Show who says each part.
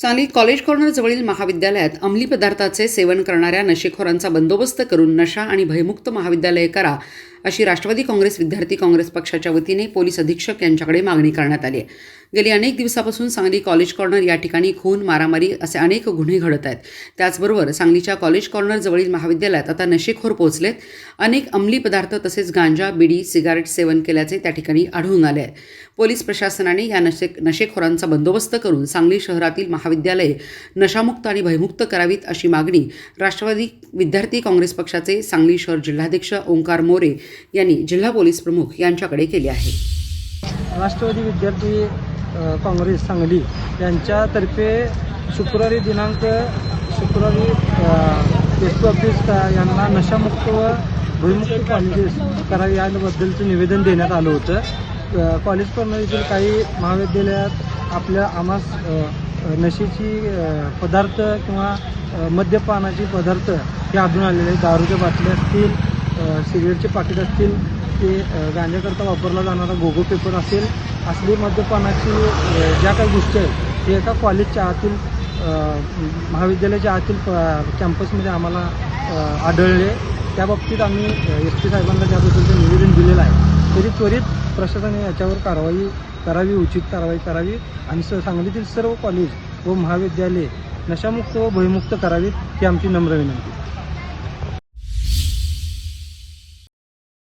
Speaker 1: सांगलीत college corner जवळील महाविद्यालयात अंमली पदार्थाचे सेवन करणाऱ्या नशेखोरांचा बंदोबस्त करून नशा आणि भयमुक्त महाविद्यालय करा अशी राष्ट्रवादी काँग्रेस विद्यार्थी काँग्रेस पक्षाच्या वतीने पोलीस अधीक्षक यांच्याकडे मागणी करण्यात आली आहे। गेली अनेक दिवसापासून सांगली कॉलेज कॉर्नर या ठिकाणी खून, मारामारी असे अनेक गुन्हे घडत आहेत। त्याचबरोबर सांगलीच्या कॉलेज कॉर्नर जवळील महाविद्यालयात आता नशेखोर पोहोचलेत। अनेक अंमली पदार्थ तसेच गांजा, बिडी, सिगारेट सेवन केल्याचे त्या ठिकाणी आढळून आले आहे। पोलीस प्रशासनाने या नशेखोरांचा बंदोबस्त करून सांगली शहरातील महाविद्यालये नशामुक्त आणि भयमुक्त करावीत अशी मागणी राष्ट्रवादी विद्यार्थी काँग्रेस पक्षाचे सांगली शहर जिल्हाध्यक्ष ओंकार मोरे यांनी जिल्हा पोलीस प्रमुख यांच्याकडे केली आहे।
Speaker 2: राष्ट्रवादी विद्यार्थी काँग्रेस सांगली यांच्यातर्फे शुक्रवारी एस पी ऑफिस यांना नशामुक्त व भयमुक्त कॉलेजेस करावी याबद्दलचं निवेदन देण्यात आलं होतं। कॉलेज कॉर्नर येथील काही महाविद्यालयात आम्हास नशेची पदार्थ किंवा मद्यपानाचे पदार्थ हे आढळून आलेले आहेत। दारूच्या बाटल्या असतील, सिगरेटचे पाकिट असतील, ते गांजाकरता वापरला जाणारा गोगो पेपर असेल, असली मद्यपानाची ज्या काही गोष्टी आहेत ते एका कॉलेजच्या आतील महाविद्यालयाच्या आतील कॅम्पसमध्ये आम्हाला आढळले। त्या बाबतीत आम्ही एस पी साहेबांना त्याबद्दलचं निवेदन दिलेलं आहे। तरी त्वरित प्रशासनाने याच्यावर कारवाई करावी, उचित कारवाई करावी आणि सांगलीतील सर्व कॉलेज व महाविद्यालये नशामुक्त व भयमुक्त करावीत ही आमची नम्र विनंती।